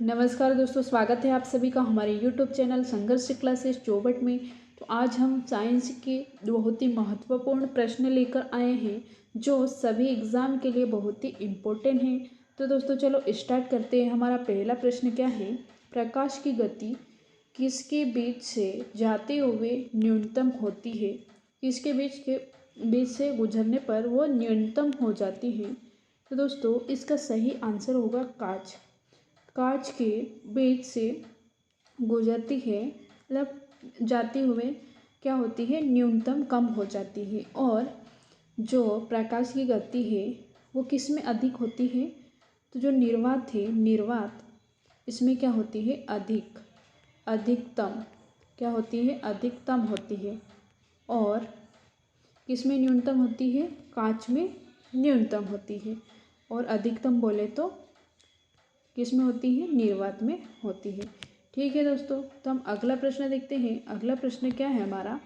नमस्कार दोस्तों, स्वागत है आप सभी का हमारे यूट्यूब चैनल संघर्ष क्लासेस चौबट में। तो आज हम साइंस के बहुत ही महत्वपूर्ण प्रश्न लेकर आए हैं जो सभी एग्ज़ाम के लिए बहुत ही इम्पोर्टेंट हैं। तो दोस्तों चलो स्टार्ट करते हैं। हमारा पहला प्रश्न क्या है? प्रकाश की गति किसके बीच से जाते हुए न्यूनतम होती है? किसके बीच से गुजरने पर वो न्यूनतम हो जाती है? तो दोस्तों इसका सही आंसर होगा कांच। कांच के बीच से गुजरती है, मतलब जाते हुए क्या होती है, न्यूनतम कम हो जाती है। और जो प्रकाश की गति है वो किस में अधिक होती है? तो जो निर्वात है, निर्वात इसमें क्या होती है? अधिकतम क्या होती है? अधिकतम होती है। और किस में न्यूनतम होती है? कांच में न्यूनतम होती है। और अधिकतम बोले तो किस में होती है? निर्वात में होती है। ठीक है दोस्तों, तो हम अगला प्रश्न देखते हैं। अगला प्रश्न क्या है हमारा?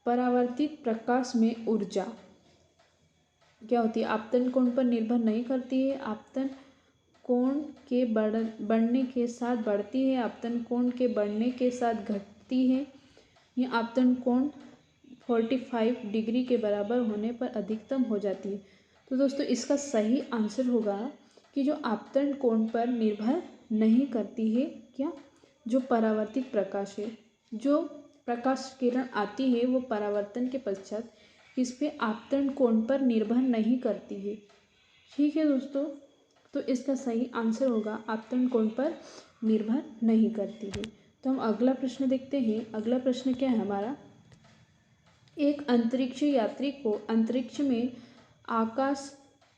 परावर्तित प्रकाश में ऊर्जा क्या होती है? आपतन कोण पर निर्भर नहीं करती है। आपतन कोण के बढ़ने के साथ बढ़ती है, आपतन कोण के बढ़ने के साथ घटती है। यह आपतन कोण 45 डिग्री के बराबर होने पर अधिकतम हो जाती है। तो दोस्तों इसका सही आंसर होगा कि जो आपतन कोण पर निर्भर नहीं करती है, क्या? जो परावर्तित प्रकाश है, जो प्रकाश किरण आती है वो परावर्तन के पश्चात इस पे आपतन कोण पर निर्भर नहीं करती है। ठीक है दोस्तों, तो इसका सही आंसर होगा आपतन कोण पर निर्भर नहीं करती है। तो हम अगला प्रश्न देखते हैं। अगला प्रश्न क्या है हमारा? एक अंतरिक्ष यात्री को अंतरिक्ष में आकाश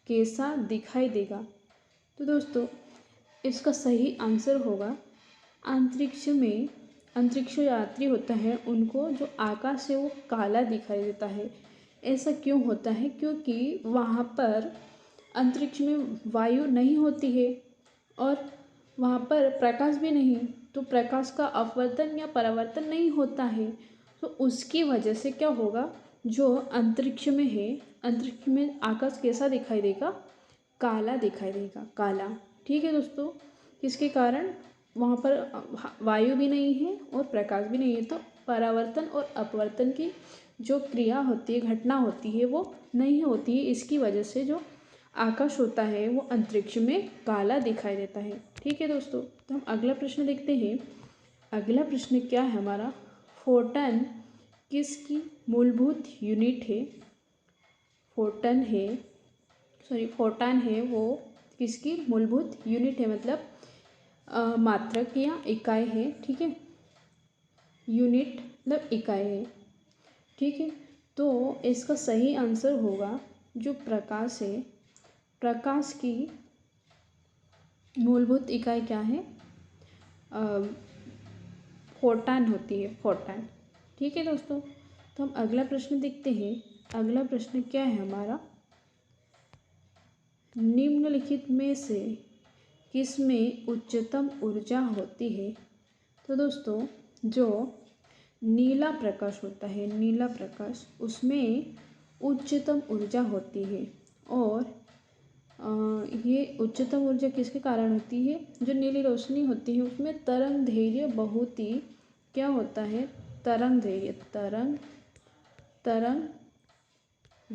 कैसा दिखाई देगा? तो दोस्तों इसका सही आंसर होगा अंतरिक्ष यात्री होता है, उनको जो आकाश है वो काला दिखाई देता है। ऐसा क्यों होता है? क्योंकि वहाँ पर अंतरिक्ष में वायु नहीं होती है और वहाँ पर प्रकाश भी नहीं, तो प्रकाश का अपवर्तन या परावर्तन नहीं होता है। तो उसकी वजह से क्या होगा? जो अंतरिक्ष में है, अंतरिक्ष में आकाश कैसा दिखाई देगा? काला दिखाई देगा, काला। ठीक है दोस्तों, किसके कारण? वहाँ पर वायु भी नहीं है और प्रकाश भी नहीं है, तो परावर्तन और अपवर्तन की जो क्रिया होती है, घटना होती है, वो नहीं होती है। इसकी वजह से जो आकाश होता है वो अंतरिक्ष में काला दिखाई देता है। ठीक है दोस्तों, तो हम अगला प्रश्न देखते हैं। अगला प्रश्न क्या है हमारा? फोटॉन किसकी मूलभूत यूनिट है? फोटॉन है वो किसकी मूलभूत यूनिट है, मतलब मात्रक या इकाई है। ठीक है, यूनिट मतलब इकाई है। ठीक है, तो इसका सही आंसर होगा जो प्रकाश है, प्रकाश की मूलभूत इकाई क्या है? फोटॉन होती है, फोटॉन। ठीक है दोस्तों, तो हम अगला प्रश्न देखते हैं। अगला प्रश्न क्या है हमारा? निम्नलिखित में से किसमें उच्चतम ऊर्जा होती है? तो दोस्तों जो नीला प्रकाश होता है, नीला प्रकाश, उसमें उच्चतम ऊर्जा होती है। और ये उच्चतम ऊर्जा किसके कारण होती है? जो नीली रोशनी होती है उसमें तरंग दैर्घ्य बहुत ही क्या होता है? तरंग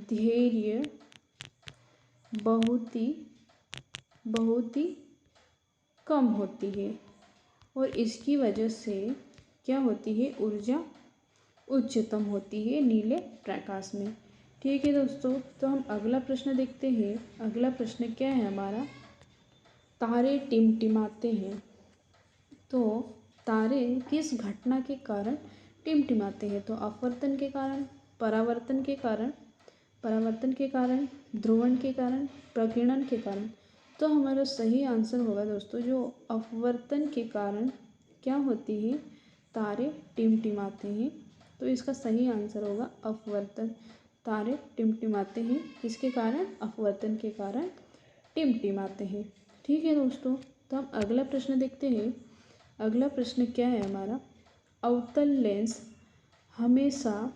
दैर्घ्य बहुत ही कम होती है। और इसकी वजह से क्या होती है? ऊर्जा उच्चतम होती है नीले प्रकाश में। ठीक है दोस्तों, तो हम अगला प्रश्न देखते हैं। अगला प्रश्न क्या है हमारा? तारे टिमटिमाते हैं, तो तारे किस घटना के कारण टिमटिमाते हैं? तो अपवर्तन के कारण, परावर्तन के कारण, ध्रुवण के कारण, प्रकीर्णन के कारण। तो हमारा सही आंसर होगा दोस्तों जो अपवर्तन के कारण क्या होती है? तारे टिमटिमाते हैं। तो इसका सही आंसर होगा अपवर्तन। तारे टिमटिमाते हैं किसके कारण? अपवर्तन के कारण टिमटिमाते हैं। ठीक है दोस्तों, तो हम अगला प्रश्न देखते हैं। अगला प्रश्न क्या है हमारा? अवतल लेंस हमेशा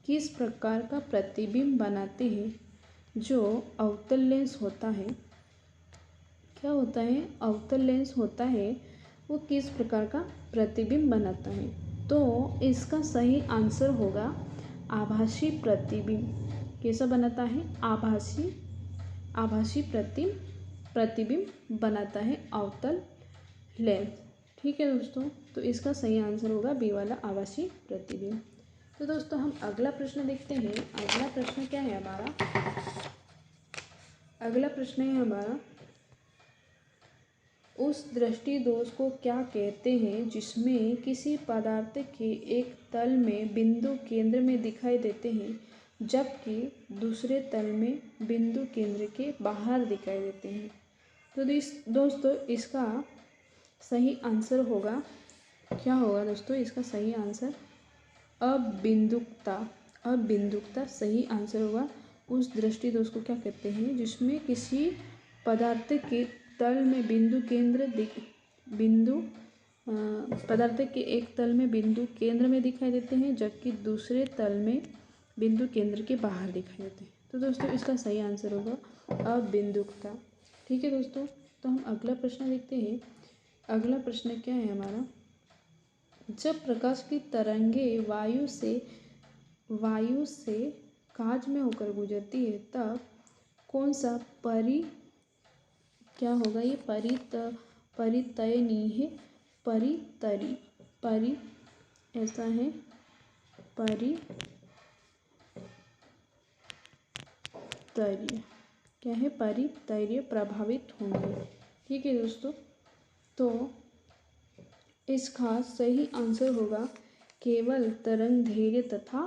किस प्रकार का प्रतिबिंब बनाते हैं? जो अवतल लेंस होता है क्या होता है, अवतल लेंस होता है वो किस प्रकार का प्रतिबिंब बनाता है? तो इसका सही आंसर होगा आभासी प्रतिबिंब। कैसा बनाता है? आभासी प्रतिबिंब बनाता है अवतल लेंस। ठीक है दोस्तों, तो इसका सही आंसर होगा बी वाला आभासी प्रतिबिंब। तो दोस्तों हम अगला प्रश्न देखते हैं। अगला प्रश्न क्या है हमारा? अगला प्रश्न है हमारा, उस दृष्टि दोष को क्या कहते हैं जिसमें किसी पदार्थ के एक तल में बिंदु केंद्र में दिखाई देते हैं जबकि दूसरे तल में बिंदु केंद्र के बाहर दिखाई देते हैं? तो दोस्तों इसका सही आंसर होगा, क्या होगा दोस्तों? इसका सही आंसर अबिंदुकता सही आंसर होगा। उस दृष्टि दोष को क्या कहते हैं जिसमें किसी पदार्थ के तल में पदार्थ के एक तल में बिंदु केंद्र में दिखाई देते हैं जबकि दूसरे तल में बिंदु केंद्र के बाहर दिखाई देते हैं। तो दोस्तों इसका सही आंसर होगा अबिंदुकता। ठीक है दोस्तों, तो हम अगला प्रश्न देखते हैं। अगला प्रश्न क्या है हमारा? जब प्रकाश की तरंगें वायु से कांच में होकर गुजरती है तब कौन सा क्या होगा? ये परितय नहीं है, ऐसा है, परितर्य। क्या है? परितर्य प्रभावित होंगे। ठीक है दोस्तों, तो इसका सही आंसर होगा केवल तरंगदैर्घ्य तथा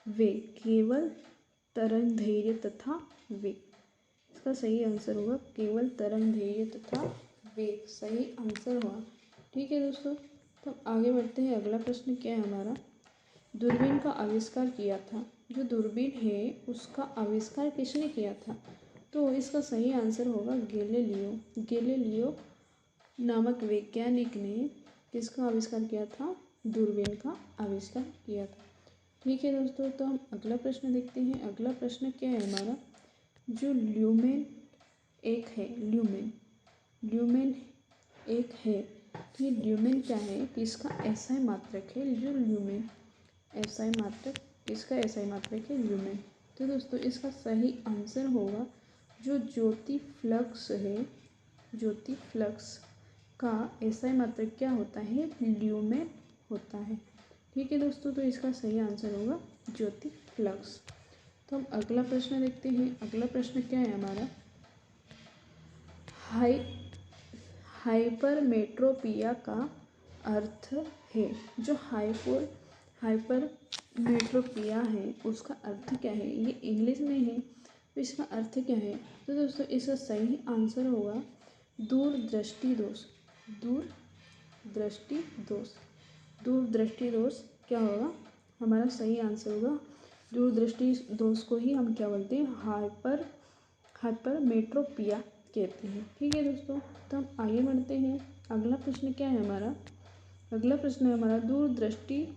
वेग। केवल तरंगदैर्घ्य तथा वेग, इसका सही आंसर होगा केवल तरंगदैर्घ्य तथा वेग, सही आंसर होगा। ठीक है दोस्तों, तो आगे बढ़ते हैं। अगला प्रश्न क्या है हमारा? दूरबीन का आविष्कार किया था। जो दूरबीन है उसका आविष्कार किसने किया था? तो इसका सही आंसर होगा गैलीलियो नामक वैज्ञानिक ने किसका आविष्कार किया था? दूरबीन का आविष्कार किया था। ठीक है दोस्तों, तो हम अगला प्रश्न देखते हैं। अगला प्रश्न क्या है हमारा? जो ल्यूमेन एक है, ल्यूमेन एक है, तो ये ल्यूमेन क्या है? किसका एसआई मात्रक है? जो ल्यूमेन एसआई मात्रक, किसका एसआई मात्रक है? ल्यूमेन। तो दोस्तों इसका सही आंसर होगा जो ज्योति फ्लक्स है, ज्योति फ्लक्स का एसआई मात्रक क्या होता है? ल्यूमेन होता है। ठीक है दोस्तों, तो इसका सही आंसर होगा ज्योति फ्लक्स। तो हम अगला प्रश्न देखते हैं। अगला प्रश्न क्या है हमारा? हाइपरमेट्रोपिया का अर्थ है। जो हाइपरमेट्रोपिया है उसका अर्थ क्या है? ये इंग्लिश में है, तो इसका अर्थ क्या है? तो दोस्तों इसका सही आंसर होगा दूरदृष्टि दोष। दूरदृष्टि दोष क्या होगा? हमारा सही आंसर होगा दूरदृष्टि दोष को ही हम क्या बोलते हैं? हाइपरमेट्रोपिया कहते हैं। ठीक है दोस्तों, तो हम आगे बढ़ते हैं। अगला प्रश्न क्या है हमारा? अगला प्रश्न है हमारा, दूरदृष्टि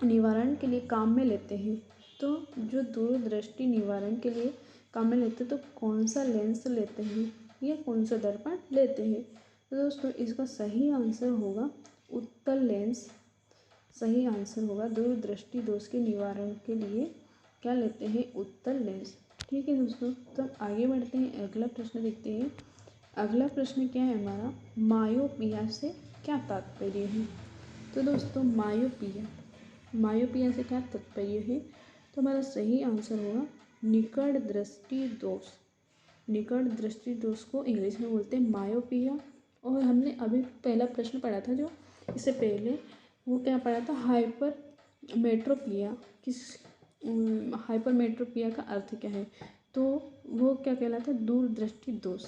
निवारण के लिए काम में लेते हैं। तो जो दूरदृष्टि निवारण के लिए काम में लेते हैं तो कौन सा लेंस लेते हैं या कौन सा दर्पण लेते हैं? तो दोस्तों इसका सही आंसर होगा उत्तल लेंस। सही आंसर होगा दूरदृष्टि दोष के निवारण के लिए क्या लेते हैं? उत्तल लेंस। ठीक है दोस्तों, तो हम आगे बढ़ते हैं। अगला प्रश्न देखते हैं। अगला प्रश्न क्या है हमारा? मायोपिया से क्या तात्पर्य है? तो दोस्तों मायोपिया से क्या तात्पर्य है? तो हमारा सही आंसर होगा निकट दृष्टि दोष। निकट दृष्टि दोष को इंग्लिश में बोलते हैं मायोपिया। और हमने अभी पहला प्रश्न पढ़ा था जो इससे पहले, वो क्या पढ़ा था? हाइपरमेट्रोपिया। हाइपरमेट्रोपिया का अर्थ क्या है? तो वो क्या कहलाता है? दूरदृष्टि दोष।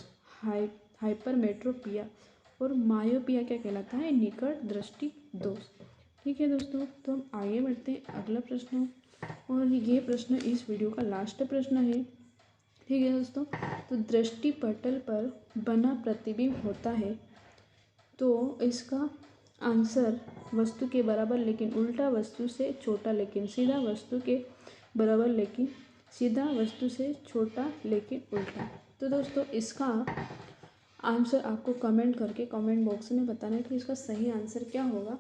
हाइपरमेट्रोपिया और मायोपिया क्या कहलाता है? निकट दृष्टि दोष। ठीक है दोस्तों, तो हम आगे बढ़ते हैं। अगला प्रश्न, और ये प्रश्न इस वीडियो का लास्ट प्रश्न है। ठीक है दोस्तों, तो दृष्टि पटल पर बना प्रतिबिंब होता है तो इसका आंसर वस्तु के बराबर लेकिन उल्टा, वस्तु से छोटा लेकिन सीधा, वस्तु के बराबर लेकिन सीधा, वस्तु से छोटा लेकिन उल्टा। तो दोस्तों इसका आंसर आपको कमेंट करके कमेंट बॉक्स में बताना है कि इसका सही आंसर क्या होगा।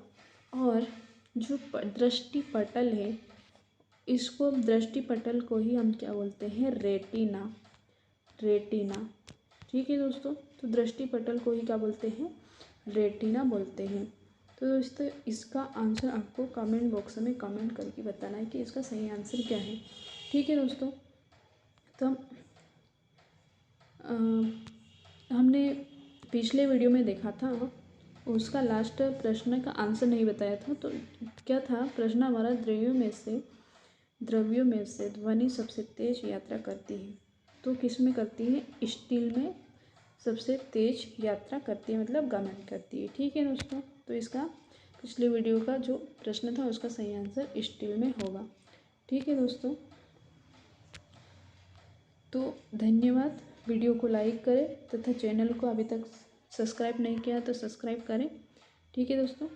और जो दृष्टि पटल है, इसको दृष्टि पटल को ही हम क्या बोलते हैं, रेटिना। रेटिना, ठीक है दोस्तों। तो दृष्टि पटल को ही क्या बोलते हैं, रेटिना बोलते हैं। तो दोस्तों इसका आंसर आपको कमेंट बॉक्स में कमेंट करके बताना है कि इसका सही आंसर क्या है, ठीक है दोस्तों। तो हमने पिछले वीडियो में देखा था, उसका लास्ट प्रश्न का आंसर नहीं बताया था। तो क्या था प्रश्न हमारा, द्रव्यों में से ध्वनि सबसे तेज यात्रा करती है। तो किस में करती है, स्टील में सबसे तेज यात्रा करती है, मतलब गमन करती है, ठीक है दोस्तों। तो इसका पिछले वीडियो का जो प्रश्न था उसका सही आंसर स्टील में होगा, ठीक है दोस्तों। तो धन्यवाद। वीडियो को लाइक करें तथा चैनल को अभी तक सब्सक्राइब नहीं किया तो सब्सक्राइब करें, ठीक है दोस्तों।